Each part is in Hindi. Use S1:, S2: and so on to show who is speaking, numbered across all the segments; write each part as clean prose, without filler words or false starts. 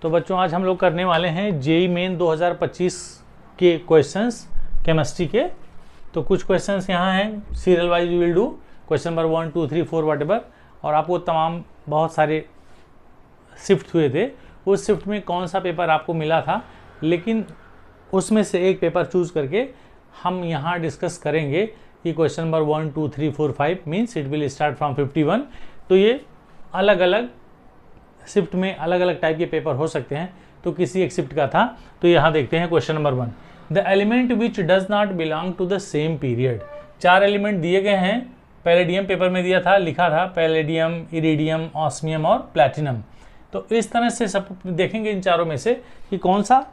S1: तो बच्चों आज हम लोग करने वाले हैं जेईई मेन 2025 के क्वेश्चंस केमिस्ट्री के। तो कुछ क्वेश्चंस यहाँ हैं, serial wise we will do question number 1 2 3 4 whatever. और आपको तमाम बहुत सारे शिफ्ट हुए थे, उस शिफ्ट में कौन सा पेपर आपको मिला था, लेकिन उसमें से एक पेपर चूज करके हम यहाँ डिस्कस करेंगे कि question number 1 2 3 4 5 means it will start from 51। तो ये अलग अलग शिफ्ट में अलग अलग टाइप के पेपर हो सकते हैं, तो किसी एक शिफ्ट का था। तो यहाँ देखते हैं question number 1, the element which does not belong to the same period. 4 element दिए गए हैं, पैलेडियम पेपर में दिया था, लिखा था पैलेडियम, इरिडियम, ऑस्मियम और प्लैटिनम। तो इस तरह से सब देखेंगे इन चारों में से कि कौन सा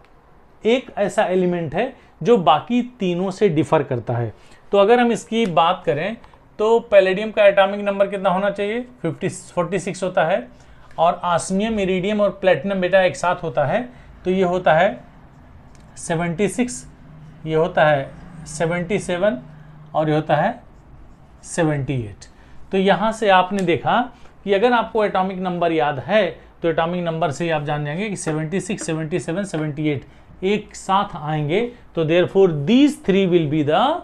S1: एक ऐसा एलिमेंट है जो बाकी तीनों से डिफर करता है। तो अगर हम इसकी बात करें तो पैलेडियम का एटॉमिक नंबर कितना होना चाहिए, 46 होता है। और ऑस्मियम, इरिडियम और प्लैटिनम बेटा एक साथ होता है, तो ये होता है 76, ये होता है 77 और ये होता है 78। तो यहाँ से आपने देखा कि अगर आपको एटॉमिक नंबर याद है तो एटॉमिक नंबर से आप जान जाएंगे कि 76, 77, 78 एक साथ आएंगे। तो therefore these 3 will be the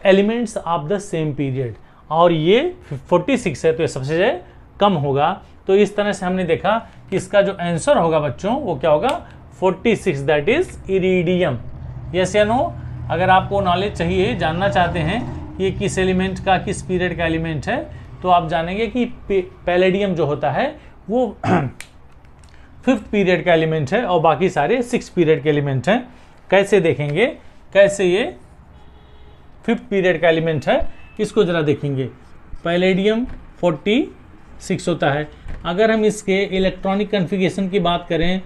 S1: elements of the same period. और ये 46 है तो ये सबसे कम होगा। तो इस तरह से हमने देखा कि इसका जो आंसर होगा बच्चों वो क्या होगा, 46, दैट इज इरिडियम। यस या नो? अगर आपको नॉलेज चाहिए, जानना चाहते हैं कि ये किस एलिमेंट का, किस पीरियड का एलिमेंट है, तो आप जानेंगे कि पैलेडियम जो होता है वो 5th पीरियड का एलिमेंट है और बाकी सारे 6th पीरियड के एलिमेंट हैं। कैसे देखेंगे, कैसे ये 5th पीरियड का एलिमेंट है, इसको जरा देखेंगे। पैलेडियम 46 होता है। अगर हम इसके इलेक्ट्रॉनिक कन्फिगरेशन की बात करें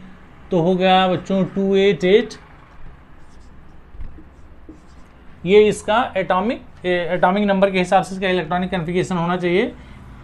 S1: तो हो गया बच्चों 288। ये इसका एटॉमिक नंबर के हिसाब से इसका इलेक्ट्रॉनिक कन्फिगरेशन होना चाहिए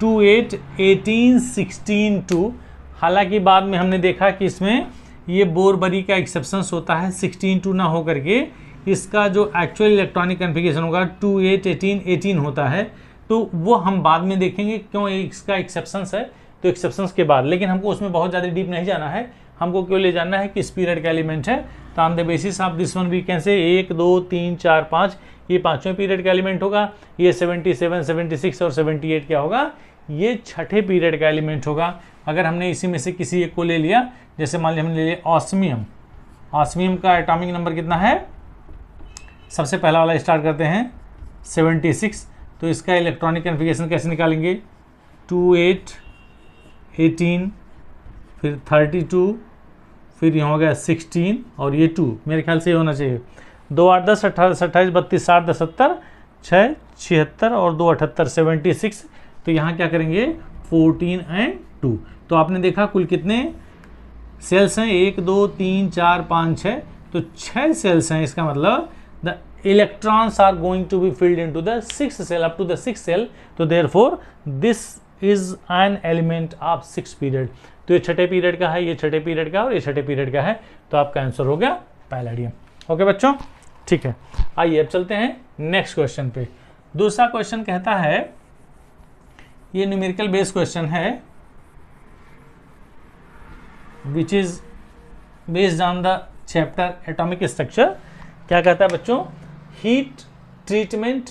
S1: 28 18 16 2। हालांकि बाद में हमने देखा कि इसमें ये बोरबरी का एक्सेप्शंस होता है, 16 2 ना हो करके इसका जो एक्चुअल इलेक्ट्रॉनिक कन्फिगरेशन होगा 28 18 18 होता है। तो वो हम बाद में देखेंगे क्यों इसका एक्सेप्शंस है, तो एक्सेप्शंस के बाद। लेकिन हमको उसमें बहुत ज़्यादा डीप नहीं जाना है, हमको क्यों ले जाना है कि इस पीरियड का एलिमेंट है। तो on the basis of this one we can say 1 2 3 4 5 ये 5वें पीरियड का एलिमेंट होगा। ये 77 76 और 78 क्या होगा, ये 6ठे पीरियड का एलिमेंट होगा। अगर हमने इसी में से किसी एक को ले लिया, जैसे मान लिया हमने ले लिया ऑस्मियम। ऑस्मियम का एटॉमिक नंबर कितना है, सबसे पहला वाला स्टार्ट करते हैं 76। तो इसका इलेक्ट्रॉनिक कन्फिगरेशन कैसे निकालेंगे, 28 18 फिर 32 फिर यहाँ हो गया 16 और ये 2, मेरे ख्याल से ये होना चाहिए। 2 8 10 18 28 32 60 10 70 6 76 और 2 78 76। तो यहाँ क्या करेंगे 14 एंड 2। तो आपने देखा कुल कितने सेल्स हैं, 1 2 3 4 5 6, तो 6 सेल्स हैं। इसका मतलब the electrons are going to be filled into the 6th cell, up to the 6th cell. तो therefore this is an element of 6th period। तो ये 6ठे पीरियड का है, ये 6ठे पीरियड का और ये 6ठे पीरियड का है। तो आपका आंसर हो गया पैलेडियम। ओके बच्चों, ठीक है। आइए अब चलते हैं नेक्स्ट क्वेश्चन पे। दूसरा क्वेश्चन कहता है, ये न्यूमेरिकल बेस्ड क्वेश्चन है which is based on the chapter atomic structure. क्या कहता है बच्चों, heat treatment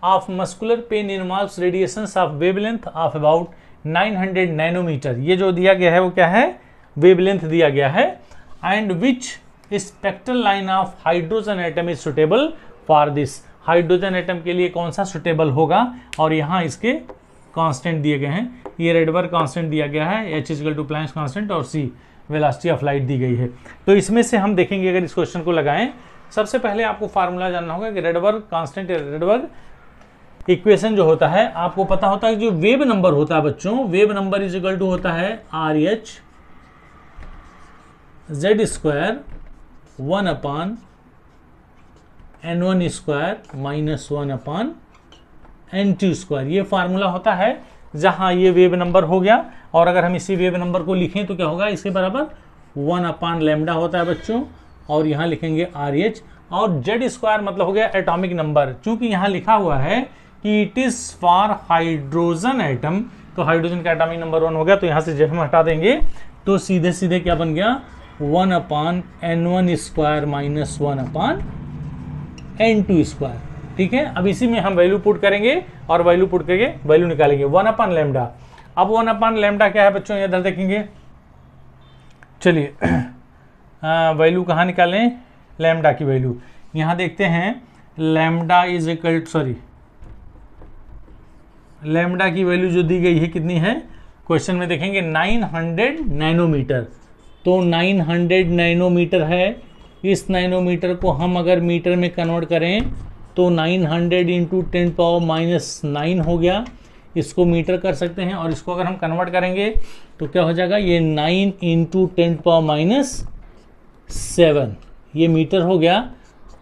S1: of muscular pain involves radiations of wavelength of about 900 nanometre. ये जो दिया गया है वो क्या है, वेवलेंथ दिया गया है। And which spectral line of hydrogen atom is suitable for this. Hydrogen atom के लिए कौन सा सुटेबल होगा, और यहाँ इसके कांस्टेंट दिए गए हैं। ये रेडबर्ग कांस्टेंट दिया गया है, H = प्लैंक्स कांस्टेंट और C वेलोसिटी ऑफ लाइट दी गई है। तो इसमें से हम देखेंगे, अगर इस क्वेश्चन को लगाएं, सबसे पहले आपको फार्मूला जानना होगा कि रेडबर्ग कांस्टेंट, रेडबर्ग इक्वेशन जो होता है, आपको पता होता है जो वेव नंबर होता है बच्चों, wave number is equal to होता है RH Z² 1/n1² -1/n2²। ये फार्मूला होता है जहां ये वेव नंबर हो गया। और अगर हम इसी वेव नंबर को लिखें तो क्या होगा, इसके बराबर 1/λ होता है बच्चों। और यहाँ लिखेंगे RH और Z² मतलब हो गया एटॉमिक नंबर। चूंकि यहाँ लिखा हुआ है कि it is for hydrogen atom, तो हाइड्रोजन का एटॉमिक नंबर 1 हो गया। तो यहाँ से जब हम हटा देंगे तो सीधे सीधे क्या बन गया, 1/n1 square minus 1/n2 square. ठीक है, अब इसी में हम वैल्यू पुट करेंगे और वैल्यू पुट करके वैल्यू निकालेंगे 1/λ। अब 1/λ क्या है बच्चों, इधर देखेंगे। चलिए वैल्यू कहाँ निकालें, लैम्डा की वैल्यू यहाँ देखते हैं। Lambda is equal, sorry, lambda की वैल्यू जो दी गई है कितनी है, क्वेश्चन में देखेंगे 900 नैनोमीटर। तो 900 नैनोमीटर है। इस नैनोमीटर को हम अगर मीटर में कन्वर्ट करें तो 900 इंटू 10⁻⁹ हो गया। इसको मीटर कर सकते हैं और इसको अगर हम कन्वर्ट करेंगे तो क्या हो जाएगा, ये 9 इंटू 10⁻⁷ ये मीटर हो गया।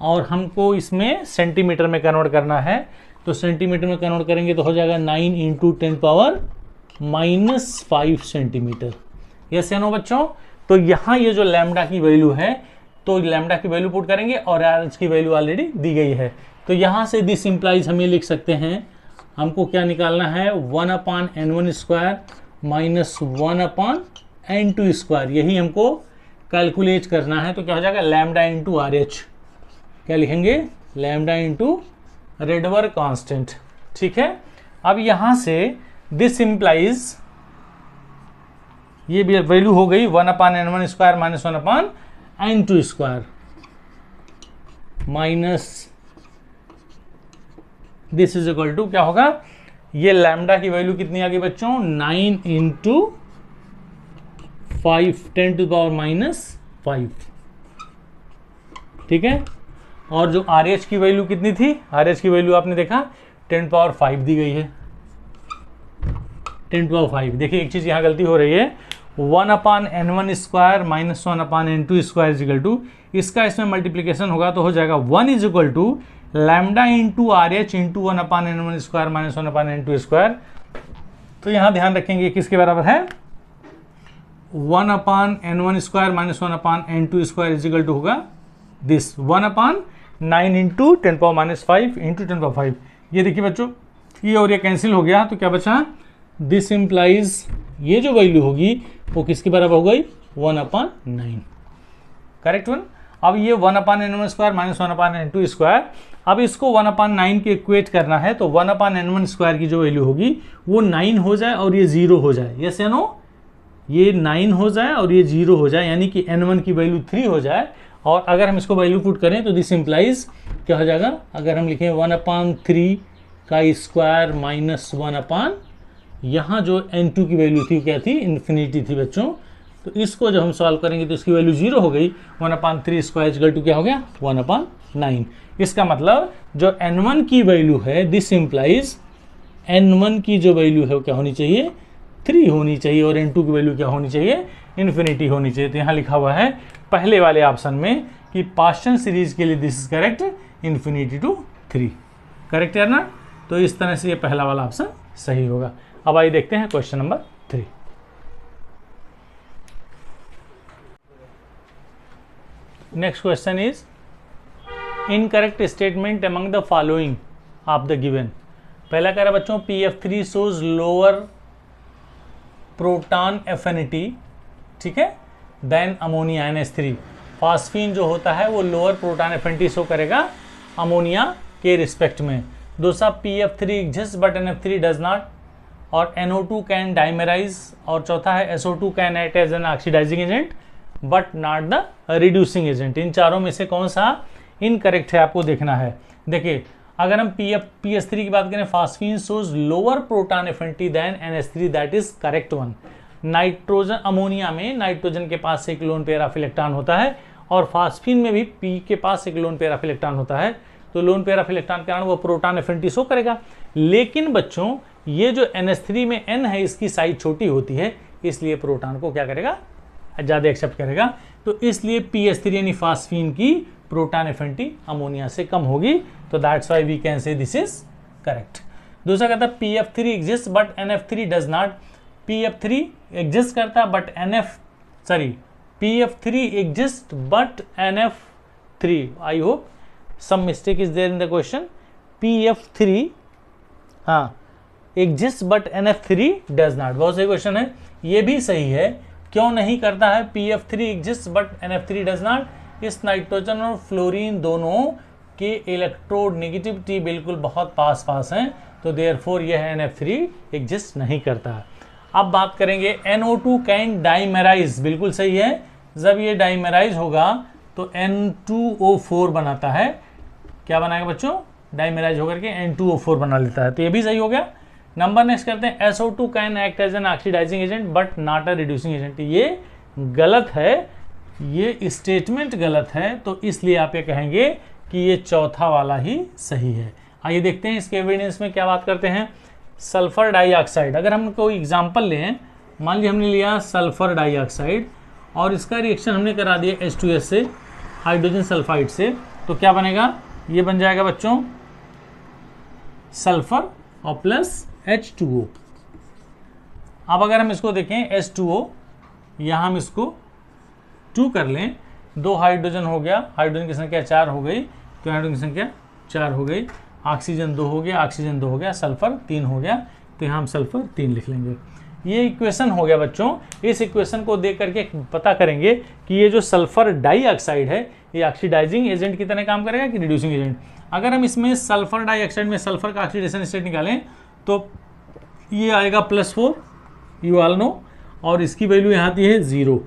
S1: और हमको इसमें सेंटीमीटर में कन्वर्ट करना है, तो सेंटीमीटर में कन्वर्ट करेंगे तो हो जाएगा 9 इंटू 10⁻⁵ सेंटीमीटर। यस या नो बच्चों। तो यहाँ ये जो लैम्डा की वैल्यू है, तो लैम्डा की वैल्यू पुट करेंगे और आरएच की वैल्यू ऑलरेडी दी गई है। तो यहाँ से दिस इंप्लाइज हम ये लिख सकते हैं, हमको क्या निकालना है, 1/n1 square minus 1/n2 square, यही हमको कैलकुलेट करना है। तो क्या हो जाएगा, लैम्डा इंटू आर एच, क्या लिखेंगे, लैम्डा इंटू रेडवर कांस्टेंट। ठीक है, अब यहाँ से दिस इंप्लाइज ये भी वैल्यू हो गई 1/n1 square minus 1/n2 square minus this is equal to क्या होगा, ये लैम्डा की वैल्यू कितनी आ गई बच्चों, 9 इंटू 5 10⁻⁵। ठीक है, और जो आर एच की वैल्यू कितनी थी, आर एच की वैल्यू आपने देखा 10⁻⁵ दी गई है, 10⁻⁵। देखिए एक चीज यहाँ गलती हो रही है, 1/n1 square minus 1/n2 square is equal to, इसका इसमें मल्टीप्लीकेशन होगा तो हो जाएगा 1 is equal to lambda into R H into 1/n1 square minus 1/n2 square. तो यहाँ ध्यान रखेंगे किसके बराबर है, 1/n1 square minus 1/n2 square is equal to होगा दिस 1/9 इंटू 10⁻⁵ इंटू 10⁻⁵। ये देखिए बच्चों, ये और ये कैंसिल हो गया, तो क्या बचा, दिस इम्प्लाइज ये जो वैल्यू होगी वो किसके बराबर हो गई, 1/9। Correct one. अब ये 1/n1 square minus 1/n2 square, अब इसको 1/9 के इक्वेट करना है, तो 1/n1 स्क्वायर की जो वैल्यू होगी वो 9 हो जाए और ये 0 हो जाए। यस या नो, ये 9 हो जाए और ये 0 हो जाए, यानी कि n1 की वैल्यू 3 हो जाए। और अगर हम इसको वैल्यू पुट करें तो दिस इम्प्लाइज क्या हो जाएगा, अगर हम लिखें 1/3 का स्क्वायर माइनस 1/, यहाँ जो n2 की वैल्यू थी क्या थी, इन्फिनिटी थी बच्चों। तो इसको जब हम सॉल्व करेंगे तो इसकी वैल्यू 0 हो गई, 1/3 स्क्वायर इक्वल टू क्या हो गया, 1/9। इसका मतलब जो n1 की वैल्यू है, दिस इम्प्लाइज n1 की जो वैल्यू है वो क्या होनी चाहिए, 3 होनी चाहिए, और n2 की वैल्यू क्या होनी चाहिए, इन्फिनिटी होनी चाहिए। तो यहाँ लिखा हुआ है पहले वाले ऑप्शन में कि पार्शियल सीरीज के लिए this is correct, infinity to 3। Correct है ना। तो इस तरह से ये पहला वाला ऑप्शन सही होगा। अब आइए देखते हैं question number 3। Next question is incorrect statement among the following of the given. पहला कह रहा है बच्चों, PF3 shows lower proton affinity, ठीक है, देन अमोनिया NH3। फास्फीन जो होता है वो लोअर प्रोटॉन एफिनिटी शो करेगा अमोनिया के रिस्पेक्ट में। दूसरा PF3 exist but NF3 does not, और NO2 कैन डाइमेराइज, और चौथा है SO2 can act as an oxidising agent but not the reducing agent. इन चारों में से कौन सा इनकरेक्ट है आपको देखना है। देखिए अगर हम PS3 की बात करें, phosphine shows lower proton affinity than NH3, that is correct one. Nitrogen, ammonia में नाइट्रोजन के पास एक लोन पेयर ऑफ इलेक्ट्रॉन होता है, और फास्फीन में भी P के पास एक लोन पेयर ऑफ इलेक्ट्रॉन होता है। तो लोन पेयर ऑफ इलेक्ट्रॉन के कारण वो प्रोटॉन एफिनिटी शो करेगा। लेकिन बच्चों ये जो NH3 में N है, इसकी साइज छोटी होती है, इसलिए प्रोटॉन को क्या करेगा, ज़्यादा एक्सेप्ट करेगा। तो इसलिए PS3 यानी फास्फीन की प्रोटॉन एफिनिटी अमोनिया से कम होगी। तो that's why we can say this is correct. दूसरा कहता है PF3 exist but NF3 does not. PF3 exist करता but PF3 exist but NF3, I hope some mistake is there in the question। PF3, हाँ, exist but NF3 does not. बहुत सही क्वेश्चन है, ये भी सही है। क्यों नहीं करता है? PF3 exist but NF3 does not. इस नाइट्रोजन और फ्लोरीन दोनों के इलेक्ट्रोड नेगेटिविटी बिल्कुल बहुत पास पास हैं, तो देयरफॉर यह NF3 एग्जिस्ट नहीं करता। अब बात करेंगे NO2 कैन डाइमेराइज, बिल्कुल सही है। जब ये डाइमेराइज होगा तो N2O4 बनाता है। क्या बनाएगा बच्चों? डाइमेराइज होकर के N2O4 बना लेता है, तो ये भी सही हो गया। नंबर नेक्स्ट करते हैं, SO2 can act as an oxidising agent but not a reducing agent. ये गलत है, ये स्टेटमेंट गलत है, तो इसलिए आप ये कहेंगे कि ये चौथा वाला ही सही है। आइए देखते हैं इसके एविडेंस में क्या बात करते हैं। सल्फर डाइऑक्साइड, अगर हम कोई एग्जांपल लें, मान लीजिए हमने लिया सल्फर डाइऑक्साइड और इसका रिएक्शन हमने करा दिया H2S से, हाइड्रोजन सल्फाइड से, तो क्या बनेगा? ये बन जाएगा बच्चों सल्फर और प्लस H2O। अब अगर हम इसको देखें H2O, यहाँ हम इसको 2 कर लें, 2 हाइड्रोजन हो गया, हाइड्रोजन की संख्या 4 हो गई, तो हाइड्रोजन की संख्या 4 हो गई, ऑक्सीजन 2 हो गया, ऑक्सीजन 2 हो गया, सल्फर 3 हो गया, तो यहाँ हम सल्फर 3 लिख लेंगे। ये इक्वेशन हो गया बच्चों। इस इक्वेशन को देख करके पता करेंगे कि ये जो सल्फर डाइऑक्साइड है ये ऑक्सीडाइजिंग एजेंट की तरह काम करेगा कि रिड्यूसिंग एजेंट। अगर हम इसमें सल्फर डाइऑक्साइड में सल्फर का ऑक्सीडेशन स्टेट निकालें तो ये आएगा +4, यू ऑल नो, और इसकी वैल्यू यहाँ आती है 0।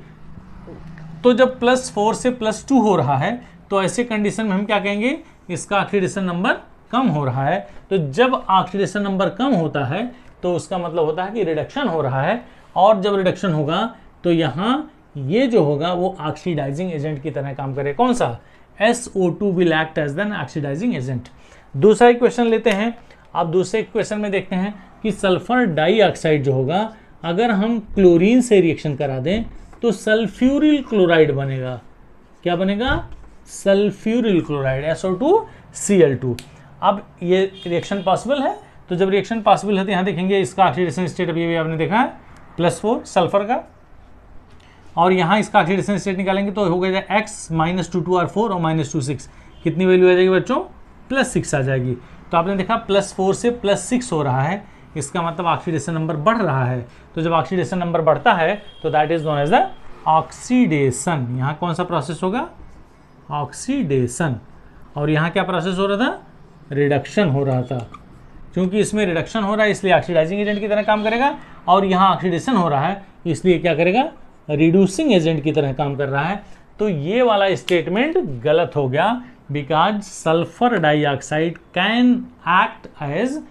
S1: तो जब +4 से +2 हो रहा है तो ऐसे कंडीशन में हम क्या कहेंगे? इसका ऑक्सीडेशन नंबर कम हो रहा है। तो जब ऑक्सीडेशन नंबर कम होता है तो उसका मतलब होता है कि रिडक्शन हो रहा है, और जब रिडक्शन होगा तो यहाँ ये जो होगा वो ऑक्सीडाइजिंग एजेंट की तरह काम करे। कौन सा? SO2 will act as an oxidising agent. दूसरा इक्वेशन लेते हैं। अब दूसरे इक्वेशन में देखते हैं कि सल्फर डाइऑक्साइड जो होगा, अगर हम क्लोरीन से रिएक्शन करा दें तो सल्फ्यूरिल क्लोराइड बनेगा। क्या बनेगा? Sulphuryl chloride, SO2Cl2। अब ये रिएक्शन पॉसिबल है, तो जब रिएक्शन पॉसिबल है तो यहाँ देखेंगे इसका ऑक्सीडेशन स्टेट अभी आपने देखा है +4 सल्फर का, और यहाँ इसका ऑक्सीडेशन स्टेट निकालेंगे तो हो गया X -2 और -2 6। कितनी वैल्यू आ जाएगी बच्चों? +6 आ जाएगी। तो आपने देखा +4 से +6 हो रहा है, इसका मतलब ऑक्सीडेशन नंबर बढ़ रहा है। तो जब ऑक्सीडेशन नंबर बढ़ता है तो that is known as the oxidation. यहाँ कौन सा प्रोसेस होगा? ऑक्सीडेशन। और यहाँ क्या प्रोसेस हो रहा था? रिडक्शन हो रहा था। क्योंकि इसमें रिडक्शन हो रहा है इसलिए ऑक्सीडाइजिंग एजेंट की तरह काम करेगा, और यहाँ ऑक्सीडेशन हो रहा है इसलिए क्या करेगा? रिड्यूसिंग एजेंट की तरह काम कर रहा है। तो ये वाला स्टेटमेंट गलत हो गया, because sulphur dioxide can act as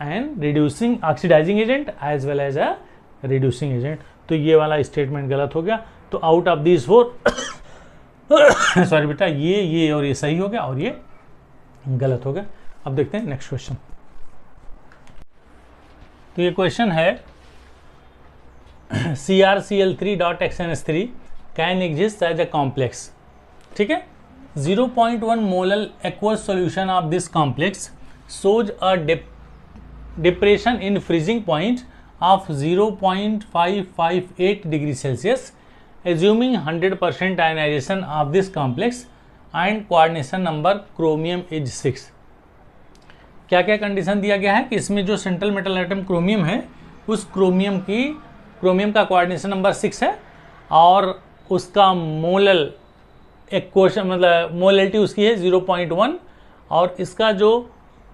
S1: an reducing oxidising agent as well as a reducing agent. तो ये वाला स्टेटमेंट गलत हो गया। तो आउट ऑफ दिस 4 सॉरी बेटा, ये और ये सही हो गया और ये गलत हो गया। अब देखते हैं नेक्स्ट क्वेश्चन। तो ये क्वेश्चन है CrCl3.XNS3 can exist as a complex. ठीक है, 0.1 molar aqueous solution of this complex shows a depression in freezing point of 0.558 degree Celsius, assuming 100% ionization of this complex and coordination number chromium is 6। क्या क्या कंडीशन दिया गया है कि इसमें जो सेंट्रल मेटल एटम क्रोमियम है उस क्रोमियम का कोऑर्डिनेशन नंबर 6 है, और उसका मोलल इक्वेशन मतलब मोलैलिटी उसकी है 0.1, और इसका जो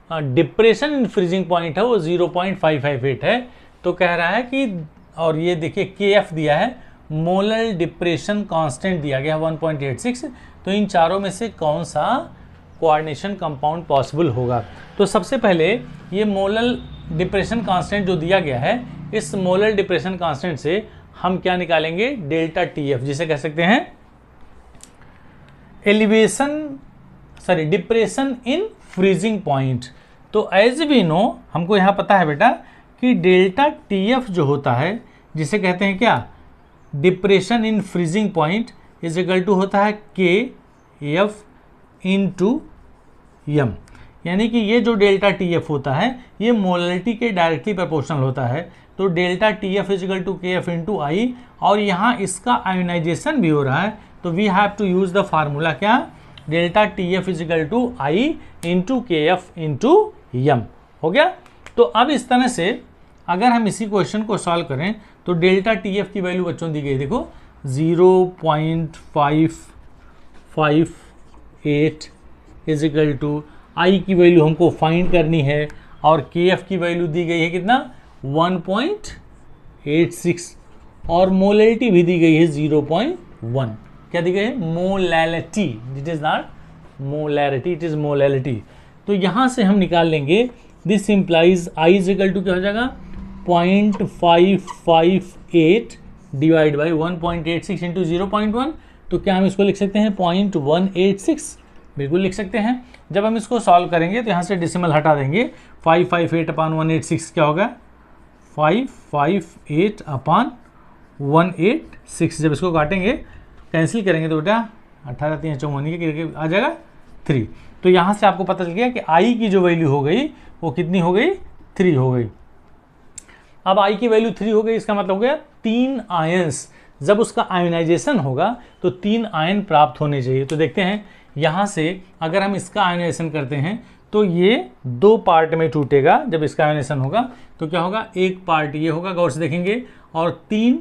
S1: डिप्रेशन इन फ्रीजिंग पॉइंट है वो 0.558 है। तो कह रहा है कि, और ये देखिए KF दिया है, मोलर डिप्रेशन कांस्टेंट दिया गया है 1.86। तो इन चारों में से कौन सा कोऑर्डिनेशन कंपाउंड पॉसिबल होगा? तो सबसे पहले ये मोलर डिप्रेशन कांस्टेंट जो दिया गया है, इस मोलर डिप्रेशन कांस्टेंट से हम क्या निकालेंगे? डेल्टा TF, जिसे कह सकते हैं डिप्रेशन इन फ्रीजिंग पॉइंट। तो एज वी नो, हमको यहाँ पता है बेटा कि डेल्टा TF जो होता है, जिसे कहते हैं क्या? Depression in freezing point is equal to होता है KF इंटू M। यानी कि ये जो डेल्टा TF होता है ये मोलरिटी के डायरेक्टली प्रोपोर्शनल होता है। तो delta TF is equal to KF into I, और यहाँ इसका आयोनाइजेशन भी हो रहा है, तो we have to use the formula क्या? Delta TF is equal to I into KF into M। हो गया? तो अब इस तरह से अगर हम इसी क्वेश्चन को सॉल्व करें तो डेल्टा टी एफ की वैल्यू बच्चों दी गई, देखो 0.558 इज इक्वल टू आई की वैल्यू हमको फाइंड करनी है और के एफ की वैल्यू दी गई है कितना 1.86 और मोलैलिटी भी दी गई है 0.1। क्या दी गई है? Molality. It is not molarity, it is molality. तो यहां से हम निकाल लेंगे this implies I is equal to क्या हो जाएगा 0.558 डिवाइड बाई 1.86 इंटू 0.1। तो क्या हम इसको लिख सकते हैं 0.186? बिल्कुल लिख सकते हैं। जब हम इसको सॉल्व करेंगे तो यहाँ से डेसिमल हटा देंगे, 558 अपॉन 186 क्या होगा 558 अपॉन 186। जब इसको काटेंगे कैंसिल करेंगे तो बेटा 18 3 54 के आ जाएगा 3। तो यहाँ से आपको पता चल गया कि आई की जो वैल्यू हो गई वो कितनी हो गई 3 हो गई। अब आई की वैल्यू 3 हो गई, इसका मतलब हो गया 3 आयंस, जब उसका आयोनाइजेशन होगा तो 3 आयन प्राप्त होने चाहिए। तो देखते हैं यहाँ से अगर हम इसका आयोनाइजेशन करते हैं तो ये 2 पार्ट में टूटेगा। जब इसका आयोनाइजेशन होगा तो क्या होगा, एक पार्ट ये होगा, गौर से देखेंगे, और 3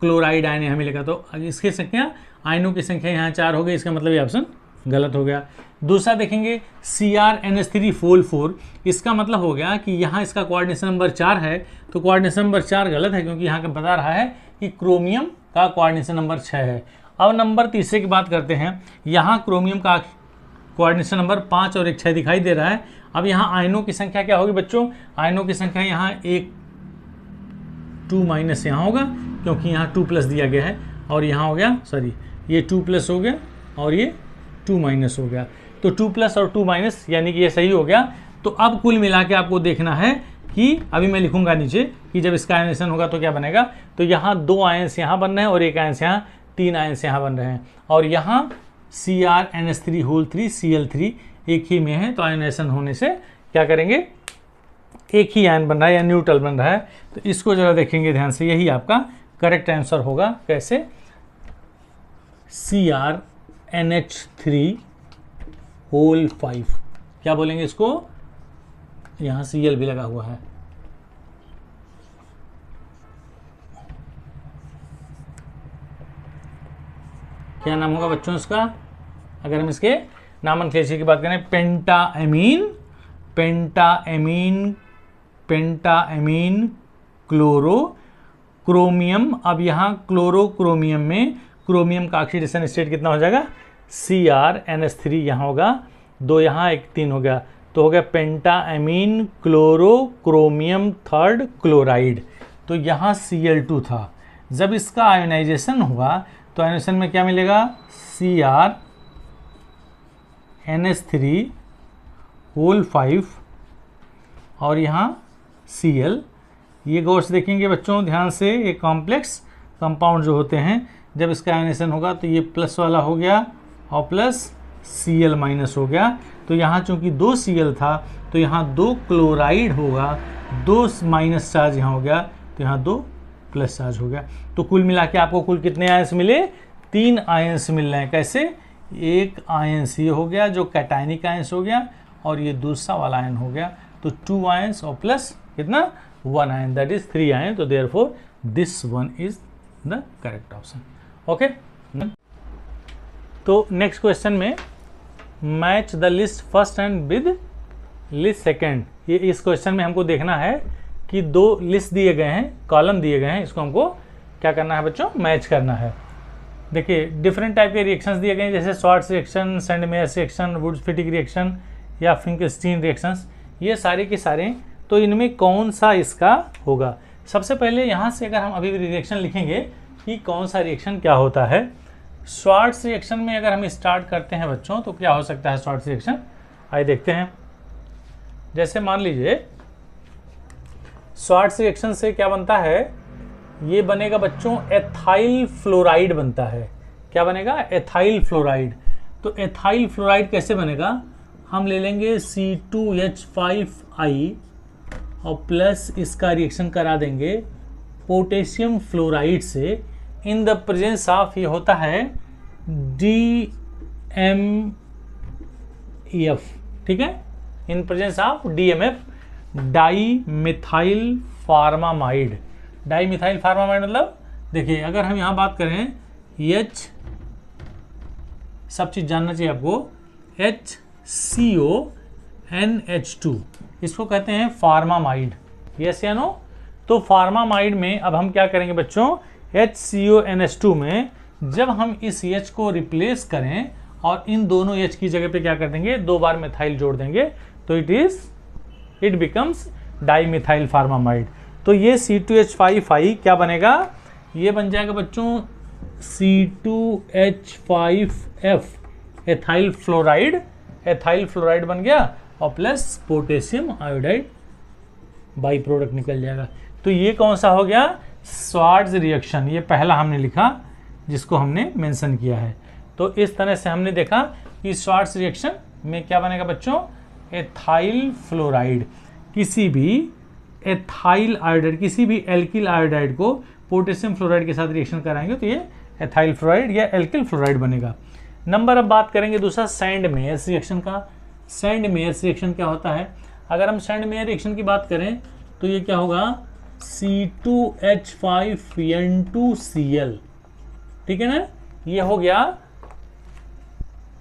S1: क्लोराइड आयन हमें मिलेगा। तो इसकी संख्या, आयनों की संख्या यहाँ 4 हो गई, इसका मतलब ये ऑप्शन गलत हो गया। दूसरा देखेंगे CrNH3 इसका मतलब हो गया कि यहाँ इसका कोऑर्डिनेशन नंबर 4 है, तो कोऑर्डिनेशन नंबर 4 गलत है क्योंकि यहाँ का बता रहा है कि क्रोमियम का कोऑर्डिनेशन नंबर 6 है। अब नंबर तीसरे की बात करते हैं, यहाँ क्रोमियम का कोऑर्डिनेशन नंबर 5 और 1 6 दिखाई दे रहा है। अब यहाँ आयनों की संख्या क्या होगी बच्चों, आयनों की संख्या यहाँ 1 2 माइनस यहाँ होगा क्योंकि यहाँ 2 प्लस दिया गया है, और यहाँ हो गया सॉरी ये 2 प्लस हो गया और ये 2 माइनस हो गया। तो 2 प्लस और 2 माइनस यानी कि ये सही हो गया। तो अब कुल मिला के आपको देखना है कि अभी मैं लिखूंगा नीचे कि जब इसका आयनेशन होगा तो क्या बनेगा। तो यहाँ 2 आयंस यहाँ बन रहे हैं और 1 आयंस यहाँ, 3 आयंस यहाँ बन रहे हैं, और यहाँ CrNH3 Cl3 एक ही में है। तो आयनेशन होने से क्या करेंगे, एक ही आयन बन रहा है या न्यूट्रल बन रहा है। तो इसको जरा देखेंगे ध्यान से, यही आपका करेक्ट आंसर होगा। कैसे, CrNH3 क्या बोलेंगे इसको, यहाँ Cl भी लगा हुआ है। क्या नाम होगा बच्चों इसका, अगर हम इसके नामनक्लेचर की बात करें, पेंटाएमीन क्लोरो क्रोमियम। अब यहाँ क्लोरोक्रोमियम में क्रोमियम का ऑक्सीडेशन स्टेट कितना हो जाएगा, CrNH3 यहाँ होगा, 2 यहाँ 1 3 हो गया, तो हो गया पेंटाएमीन क्लोरोक्रोमियम 3 क्लोराइड। तो यहाँ Cl2 था। जब इसका आयोनाइजेशन हुआ तो आयोनाइजेशन में क्या मिलेगा, CrNH3 और यहाँ Cl। ये गौर से देखेंगे बच्चों ध्यान से, ये कॉम्प्लेक्स कंपाउंड जो होते हैं जब इसका आयोनाइजेशन होगा तो ये प्लस वाला हो गया और प्लस Cl माइनस हो गया। तो यहाँ चूंकि 2 Cl था तो यहाँ 2 क्लोराइड होगा, 2 माइनस चार्ज यहाँ हो गया, तो यहाँ 2 प्लस चार्ज हो गया। तो कुल मिला के आपको कुल कितने आयंस मिले, 3 आयंस मिल रहे हैं। कैसे, एक आयंस ये हो गया जो कैटायनिक आयंस हो गया, और ये दूसरा वाला आयन हो गया, तो 2 आयंस और प्लस कितना 1 आयन, दैट इज 3 आयन। तो therefore this one is the correct option. Okay, तो नेक्स्ट क्वेश्चन में match the list first and with list second. ये इस क्वेश्चन में हमको देखना है कि 2 लिस्ट दिए गए हैं, कॉलम दिए गए हैं, इसको हमको क्या करना है बच्चों, मैच करना है। देखिए डिफरेंट टाइप के रिएक्शंस दिए गए हैं, जैसे shorts reaction, Sandmeyer reaction, वुड्स-फिटिक reaction या फिंकस्टीन रिएक्शंस, ये सारे के सारे। तो इनमें कौन सा इसका होगा। सबसे पहले यहाँ से अगर हम अभी रिएक्शन लिखेंगे कि कौन सा रिएक्शन क्या होता है। शॉर्ट्स रिएक्शन में अगर हम स्टार्ट करते हैं बच्चों तो क्या हो सकता है शॉर्ट्स रिएक्शन, आइए देखते हैं। जैसे मान लीजिए शॉर्ट्स रिएक्शन से क्या बनता है, ये बनेगा बच्चों एथाइल फ्लोराइड बनता है। क्या बनेगा, एथाइल फ्लोराइड। तो एथाइल फ्लोराइड कैसे बनेगा, हम ले लेंगे C2H5I और प्लस इसका रिएक्शन करा देंगे पोटेशियम फ्लोराइड से इन द प्रेजेंस ऑफ, ये होता है DMF, ठीक है, in presence of DMF, dimethylformamide. Dimethylformamide मतलब देखिए, अगर हम यहाँ बात करें H, सब चीज़ जानना चाहिए आपको, HCONH2, इसको कहते हैं फार्मामाइड। यस या नो? तो फार्मामाइड में अब हम क्या करेंगे बच्चों, HCONH2 में जब हम इस H को रिप्लेस करें और इन दोनों H की जगह पे क्या कर देंगे, 2 बार मिथाइल जोड़ देंगे, तो इट बिकम्स डाईमिथाइल फार्मामाइड। तो ये C2H5 क्या बनेगा, ये बन जाएगा बच्चों C2H5F, ethyl fluoride. Ethyl fluoride बन गया और plus potassium iodide by product निकल जाएगा। तो ये कौन सा हो गया, स्वार्ट्ज रिएक्शन। ये पहला हमने लिखा जिसको हमने मेंशन किया है। तो इस तरह से हमने देखा कि स्वार्ट्ज रिएक्शन में क्या बनेगा बच्चों, एथाइल फ्लोराइड। किसी भी एथाइल आयोडाइड, किसी भी एल्किल आयोडाइड को पोटेशियम फ्लोराइड के साथ रिएक्शन कराएंगे तो ये एथाइल फ्लोराइड या एल्किल फ्लोराइड बनेगा। नंबर अब बात करेंगे दूसरा सैंड मेयर्स रिएक्शन का। सैंड मेयर्स रिएक्शन क्या होता है, अगर हम सैंड मेयर रिएक्शन की बात करें तो ये क्या होगा, C2H5N2Cl, ठीक है ना। ये हो गया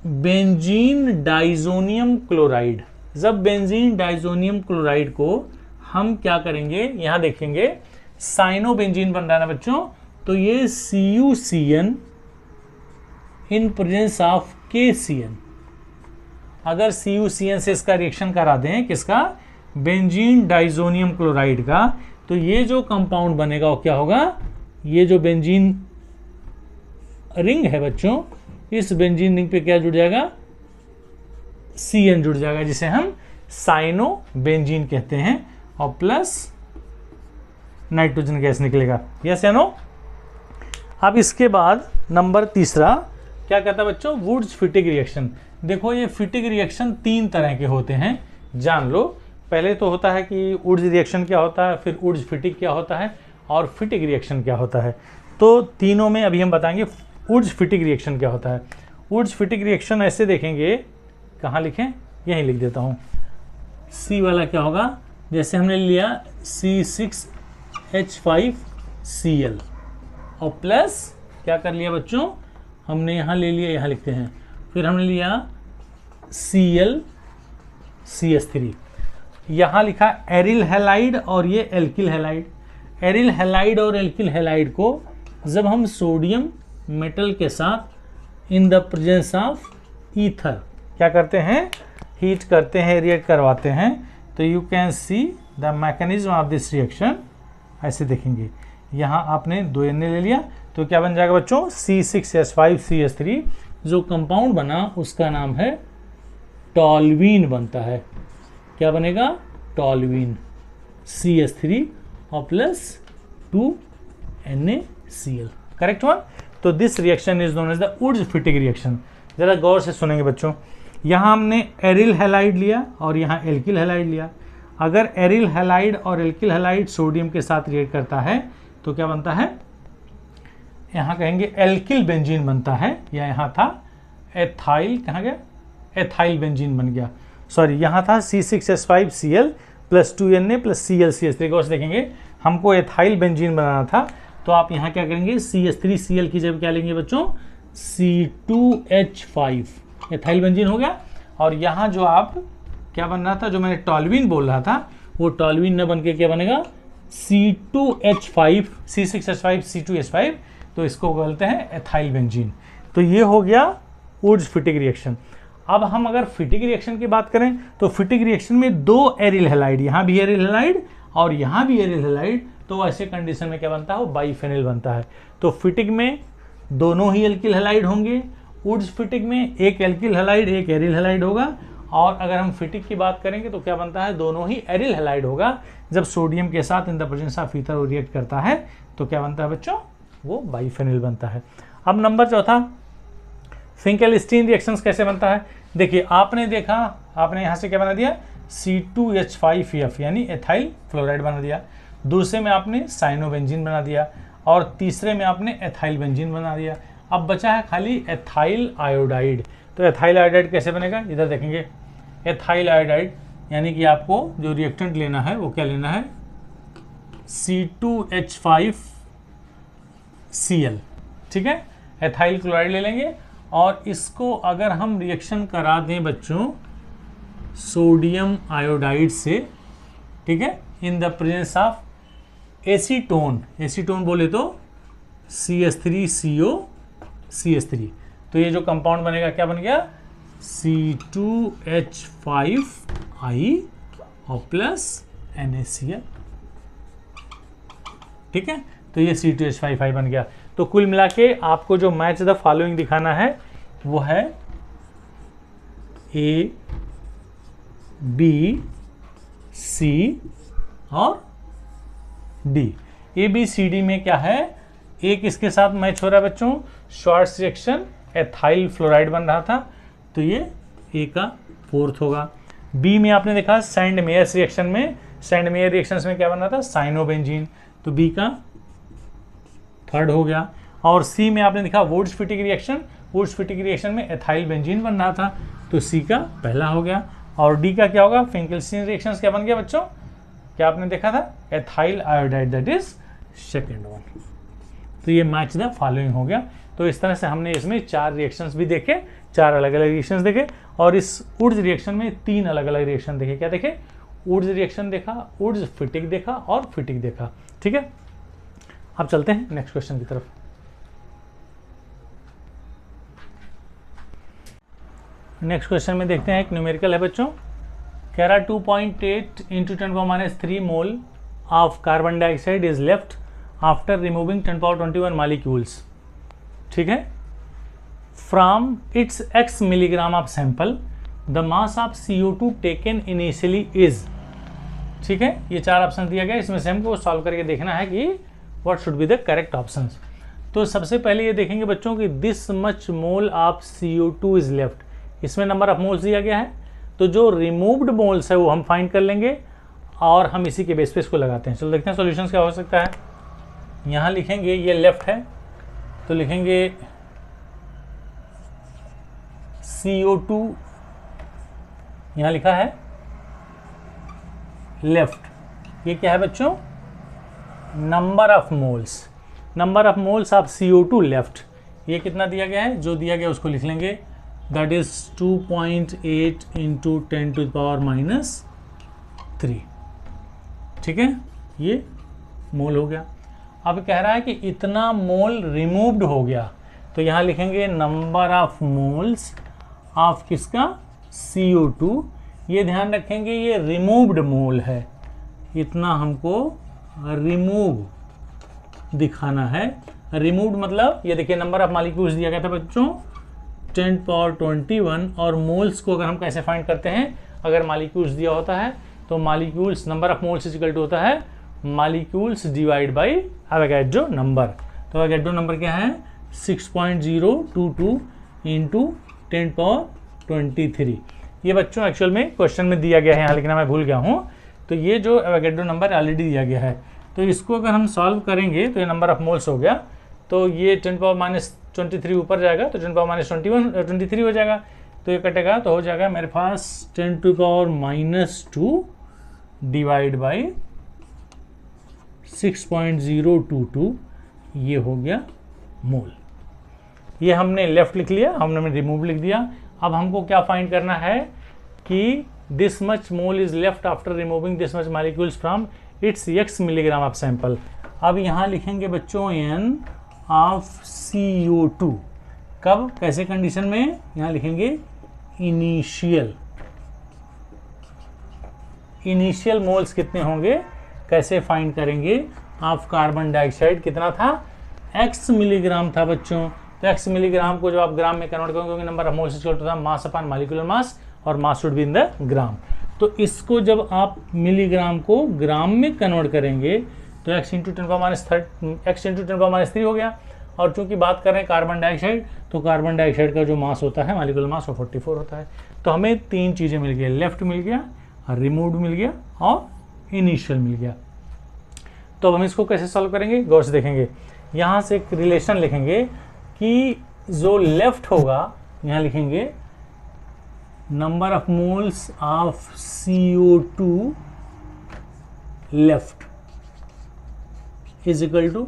S1: बेंजीन डाइजोनियम क्लोराइड। जब बेंजीन डाइजोनियम क्लोराइड को हम क्या करेंगे, यहां देखेंगे साइनोबेंजीन बन रहा है ना बच्चों, तो ये CuCN in presence of KCN। अगर CuCN से इसका रिएक्शन करा दें, किसका, बेंजीन डाइजोनियम क्लोराइड का, तो ये जो कंपाउंड बनेगा वो क्या होगा, ये जो बेंजीन रिंग है बच्चों, इस बेंजीन रिंग पे क्या जुड़ जाएगा, CN जुड़ जाएगा, जिसे हम साइनोबेंजीन कहते हैं, और प्लस नाइट्रोजन गैस निकलेगा। यस या नो? अब इसके बाद नंबर तीसरा क्या कहता है बच्चों, वुड्स फिटिक रिएक्शन। देखो ये फिटिक रिएक्शन 3 तरह के होते हैं, जान लो। पहले तो होता है कि वुड्स रिएक्शन क्या होता है, फिर वुड्स फिटिक क्या होता है, और फिटिक रिएक्शन क्या होता है। तो तीनों में अभी हम बताएंगे वुड्स फिटिक रिएक्शन क्या होता है। वुड्स फिटिक रिएक्शन ऐसे देखेंगे, कहाँ लिखें, यहीं लिख देता हूँ। C वाला क्या होगा, जैसे हमने लिया C6H5Cl और प्लस क्या कर लिया बच्चों, हमने यहाँ ले लिया, यहाँ लिखते हैं, फिर हमने लिया ClCH3, यहाँ लिखा एरिल हैलाइड और ये एल्किल हैलाइड। एरिल हैलाइड और एल्किल हैलाइड को जब हम सोडियम मेटल के साथ in the presence of ether क्या करते हैं, हीट करते हैं, रिएक्ट करवाते हैं, तो you can see the mechanism of this reaction. ऐसे देखेंगे, यहाँ आपने 2 Na ले लिया तो क्या बन जाएगा बच्चों, C6H5CH3। जो कंपाउंड बना उसका नाम है टॉल्वीन बनता है। क्या बनेगा, टॉल्वीन, CH3 और प्लस 2 NaCl, करेक्ट वन। तो this reaction is known as the Wurtz Fittig reaction. जरा गौर से सुनेंगे बच्चों, यहाँ हमने एरिल हैलाइड लिया और यहाँ एल्किल हैलाइड लिया। अगर एरिल हैलाइड और एल्किल हैलाइड सोडियम के साथ रिएक्ट करता है तो क्या बनता है, यहाँ कहेंगे एल्किल बेंजीन बनता है, या यहाँ था एथाइल, कहाँ गया, एथाइल बेंजीन बन गया, सॉरी यहाँ था C6H5Cl plus 2 Na plus ClCH3। गौर से देखेंगे, हमको एथाइल बेंजीन बनाना था, तो आप यहाँ क्या करेंगे, CH3Cl की जगह क्या लेंगे बच्चों, C2H5, एथाइल बेंजीन हो गया। और यहाँ जो आप क्या बन रहा था, जो मैंने टॉल्वीन बोल रहा था, वो टॉल्वीन न बन के क्या बनेगा, C2H5, C6H5 C2H5, तो इसको बोलते हैं एथाइल बेंजीन। तो ये हो गया वुड्स फिटिक रिएक्शन। अब हम अगर फिटिक रिएक्शन की बात करें तो फिटिक रिएक्शन में 2 एरिल हैलाइड, यहाँ भी एरिल हैलाइड और यहाँ भी एरिल हैलाइड, तो ऐसे कंडीशन में क्या बनता है, वो बाइफेनिल बनता है। तो फिटिक में दोनों ही एल्किल हैलाइड होंगे, वुड्स फिटिक में एक एल्किल हैलाइड एक एरिल हैलाइड होगा, और अगर हम फिटिक की बात करेंगे तो क्या बनता है, दोनों ही एरिल हैलाइड होगा। जब सोडियम के साथ in the presence of ether react करता है तो क्या बनता है बच्चों, वो बाइफेनिल बनता है। अब नंबर चौथा, फिंकेलस्टीन रिएक्शंस कैसे बनता है। देखिए आपने देखा, आपने यहाँ से क्या बना दिया, C2H5F यानी एथाइल फ्लोराइड बना दिया, दूसरे में आपने साइनोबेंजीन बना दिया, और तीसरे में आपने एथाइल बेंजीन बना दिया। अब बचा है खाली एथाइल आयोडाइड। तो एथाइल आयोडाइड कैसे बनेगा, इधर देखेंगे, एथाइल आयोडाइड यानी कि आपको जो रिएक्टेंट लेना है वो क्या लेना है, C2H5Cl, ठीक है, एथाइल क्लोराइड ले लेंगे। और इसको अगर हम रिएक्शन करा दें बच्चों सोडियम आयोडाइड से, ठीक है, in the presence of acetone, acetone बोले तो CH3CO, तो ये जो कंपाउंड बनेगा क्या बन गया, C2H5I और प्लस NaCl, ठीक है, तो ये C2H5I बन गया। तो कुल मिला के आपको जो मैच द फॉलोइंग दिखाना है वो है A, B, C और D। A, B, C, D में क्या है, एक इसके साथ मैच हो रहा है बच्चों, शॉर्ट्स रिएक्शन एथाइल फ्लोराइड बन रहा था, तो ये A का फोर्थ होगा। B में आपने देखा सैंड मेयर्स रिएक्शन में, सैंड मेयर रिएक्शंस में क्या बन रहा था, साइनोबेंजीन, तो B का थर्ड हो गया। और C में आपने देखा वुड्स-फिटिक रिएक्शन, वुड्स-फिटिक रिएक्शन में एथाइल बेंजीन बन रहा था, तो C का पहला हो गया। और D का क्या होगा, फिंकेल्स्टीन रिएक्शंस क्या बन गया बच्चों, क्या आपने देखा था, ethyl iodide, that is second one. तो ये मैच द फॉलोइंग हो गया। तो इस तरह से हमने इसमें 4 रिएक्शंस भी देखे, 4 अलग अलग रिएक्शंस देखे, और इस वुड्स रिएक्शन में 3 अलग अलग रिएक्शन देखे। क्या देखे, वुड्स रिएक्शन देखा, वुड्स फिटिक देखा और फिटिक देखा, ठीक है। अब चलते हैं नेक्स्ट क्वेश्चन की तरफ। नेक्स्ट क्वेश्चन में देखते हैं, एक न्यूमेरिकल है बच्चों, कह रहा 2.8 into 10⁻³ mole of carbon dioxide is left after removing 10⁻21 molecules, ठीक है, from its x milligram of sample, the mass of CO2 taken initially is, ठीक है। ये 4 ऑप्शन दिया गया, इसमें से हमको सॉल्व करके देखना है कि what should be the correct options. तो सबसे पहले ये देखेंगे बच्चों कि this much mole of CO2 is left, इसमें नंबर ऑफ मोल्स दिया गया है, तो जो रिमूव्ड मोल्स है वो हम फाइंड कर लेंगे और हम इसी के बेस पे इसको लगाते हैं। चलो देखते हैं सॉल्यूशंस क्या हो सकता है। यहाँ लिखेंगे ये लेफ्ट है, तो लिखेंगे CO2, यहाँ लिखा है लेफ्ट, ये क्या है बच्चों, number of moles, number of moles of CO2 left, ये कितना दिया गया है, जो दिया गया उसको लिख लेंगे, दैट इज 2.8 इंटू 10⁻⁻3, ठीक है, ये मोल हो गया। अब कह रहा है कि इतना मोल रिमूव्ड हो गया, तो यहाँ लिखेंगे नंबर ऑफ मोल्स ऑफ किसका, CO2, ये ध्यान रखेंगे ये रिमूव्ड मोल है, इतना हमको रिमूव दिखाना है। रिमूव्ड मतलब ये देखिए नंबर ऑफ मॉलिक्यूल्स दिया गया था बच्चों 10⁻21, और मोल्स को अगर हम कैसे फाइंड करते हैं, अगर मॉलिक्यूल्स दिया होता है तो molecules, number of moles equal to होता है molecules divide by Avogadro number. तो एवोगैड्रो नंबर क्या है, 6.022 इंटू 10⁻23। ये बच्चों एक्चुअल में क्वेश्चन में दिया गया है, यहाँ लिखना मैं भूल गया हूँ। तो ये जो एवोगैड्रो नंबर ऑलरेडी दिया गया है, तो इसको अगर हम सॉल्व करेंगे तो ये नंबर ऑफ मोल्स हो गया, तो ये 10⁻23 ऊपर जाएगा तो 10⁻23 हो जाएगा, तो ये कटेगा तो हो जाएगा मेरे पास 10⁻² डिवाइड बाई 6.022, ये हो गया मोल। ये हमने लेफ्ट लिख लिया, हमने रिमूव लिख दिया। अब हमको क्या फाइंड करना है कि this much mole is left after removing this much molecules from its x milligram of sample. अब यहाँ लिखेंगे बच्चों n ऑफ CO2, कब कैसे कंडीशन में, यहाँ लिखेंगे इनिशियल मोल्स कितने होंगे, कैसे फाइंड करेंगे, ऑफ कार्बन डाइऑक्साइड कितना था, x मिलीग्राम था बच्चों, तो x मिलीग्राम को जब आप ग्राम में कन्वर्ट करोगे, number of moles equal to था मास अपॉन मॉलिक्यूलर मास, और mass should be in the gram. तो इसको जब आप मिलीग्राम को ग्राम में कन्वर्ट करेंगे तो x इंटू 10⁻³ हो गया। और चूंकि बात कर रहे हैं कार्बन डाइऑक्साइड, तो कार्बन डाइऑक्साइड का जो मास होता है मॉलिक्यूलर मास वो 44 होता है। तो हमें 3 चीज़ें मिल गई, लेफ्ट मिल गया, रिमूव्ड मिल गया और इनिशियल मिल गया। तो अब हम इसको कैसे सॉल्व करेंगे, गौर से देखेंगे। यहाँ से एक रिलेशन लिखेंगे कि जो लेफ्ट होगा, यहाँ लिखेंगे number of moles of CO2 left is equal to,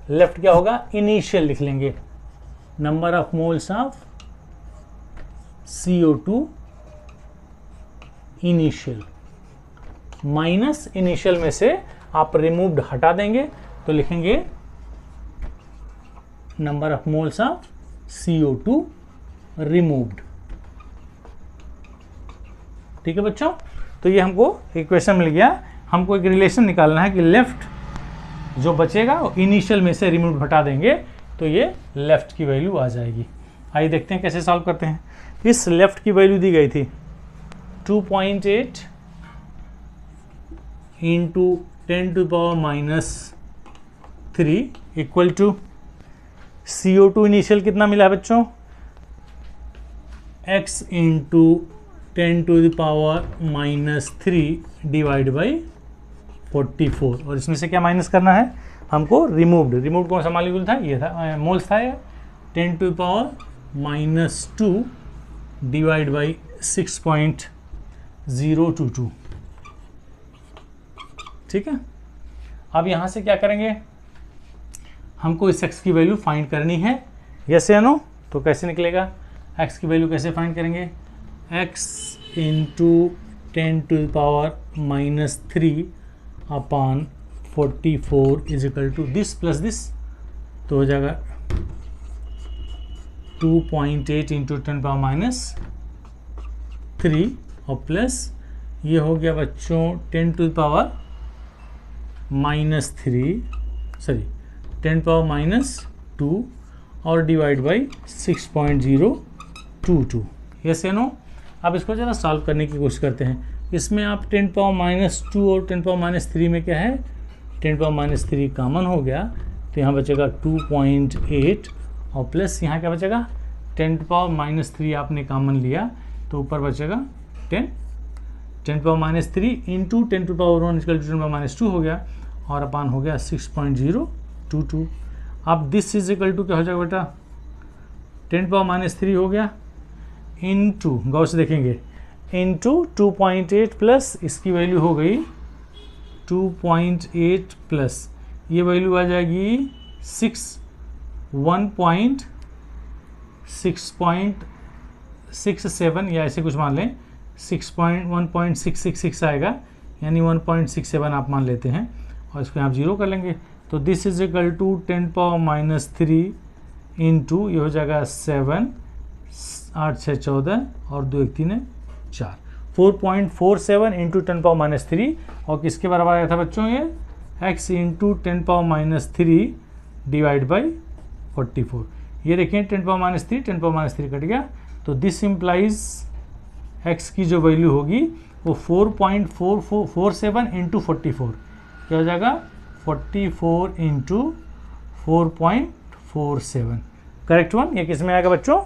S1: left क्या होगा, इनिशियल लिख लेंगे, number of moles of CO2 initial minus initial में से आप रिमूव्ड हटा देंगे तो लिखेंगे number of moles of CO2 removed. ठीक है बच्चों, तो ये हमको इक्वेशन मिल गया। हमको एक रिलेशन निकालना है कि लेफ्ट जो बचेगा वो इनिशियल में से रिमूव हटा देंगे तो ये लेफ्ट की वैल्यू आ जाएगी। आइए देखते हैं कैसे सॉल्व करते हैं। इस लेफ्ट की वैल्यू दी गई थी 2.8 into 10⁻³ equal to CO2 initial कितना मिला है बच्चों, x इंटू 10⁻³ डिवाइड बाई 44, और इसमें से क्या माइनस करना है हमको, रिमूव्ड कौन सा मॉलिक्यूल था, ये था मोल्स था ये, 10⁻² डिवाइड बाई 6.022। ठीक है, अब यहाँ से क्या करेंगे, हमको इस x की वैल्यू फाइंड करनी है, यस या नो। तो कैसे निकलेगा, x की वैल्यू कैसे फाइंड करेंगे, x into 10⁻³ upon 44 is equal to this plus this, तो हो जाएगा 2.8 इंटू 10⁻³ और प्लस ये हो गया बच्चों 10⁻2 और डिवाइड बाई 6.022, यस या नो। अब इसको ज़रा सॉल्व करने की कोशिश करते हैं। इसमें आप 10⁻² और 10⁻³ में क्या है, 10⁻³ कॉमन हो गया तो यहाँ बचेगा 2.8 और प्लस यहाँ क्या बचेगा 10⁻³ आपने कॉमन लिया तो ऊपर बचेगा 10⁻³ इंटू 10⁻1 इक्वल टू 10⁻² हो गया और अपान हो गया 6.022। अब दिस इज इक्वल टू क्या हो जाएगा बेटा, 10⁻³ हो गया इंटू, गौर से देखेंगे, इंटू 2.8 प्लस इसकी वैल्यू हो गई 2.8 प्लस ये वैल्यू आ जाएगी 1.67 या ऐसे कुछ मान लें 1.666 आएगा, यानी 1.67 आप मान लेते हैं और इसको आप जीरो कर लेंगे तो this is equal to 10⁻³ into ये हो जाएगा 7, 8 6 14 और 2 1 3 4, 4.47 इंटू 10⁻³ और किसके बराबर आया था बच्चों, ये x इंटू 10⁻³ डिवाइड बाई 44। ये देखिए 10⁻³ कट गया तो दिस इम्प्लाइज x की जो वैल्यू होगी वो 4.47 इंटू 44 क्या हो जाएगा, 44 इंटू 4.47, करेक्ट वन। ये किस में आएगा बच्चों,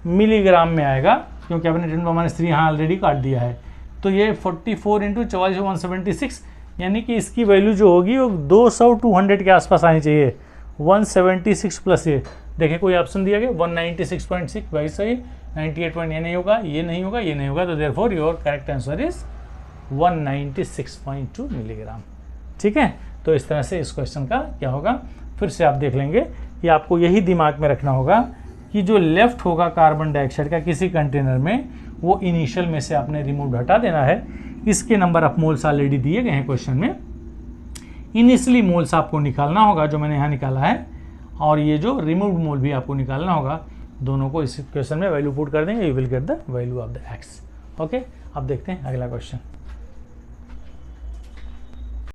S1: मिलीग्राम में आएगा क्योंकि आपने 10⁻³ यहाँ ऑलरेडी काट दिया है। तो ये 44 इंटू 44/176 यानी कि इसकी वैल्यू जो होगी वो 200 के आसपास आनी चाहिए, 176 प्लस ये देखिए कोई ऑप्शन दिया गया 196.6, वही सही, 98 ये नहीं होगा, ये नहीं होगा, ये नहीं होगा, तो therefore your correct answer is 196.2 milligram. ठीक है, तो इस तरह से इस क्वेश्चन का क्या होगा, फिर से आप देख लेंगे कि आपको यही दिमाग में रखना होगा कि जो लेफ्ट होगा कार्बन डाइऑक्साइड का किसी कंटेनर में वो इनिशियल में से आपने रिमूव हटा देना है। इसके नंबर ऑफ मोल्स ऑलरेडी दिए गए हैं क्वेश्चन में, इनिशियली मोल्स आपको निकालना होगा जो मैंने यहाँ निकाला है, और ये जो रिमूव्ड मोल भी आपको निकालना होगा। दोनों को इस क्वेश्चन में वैल्यू पुट कर देंगे, you will get the value of the x. Okay, अब देखते हैं अगला क्वेश्चन।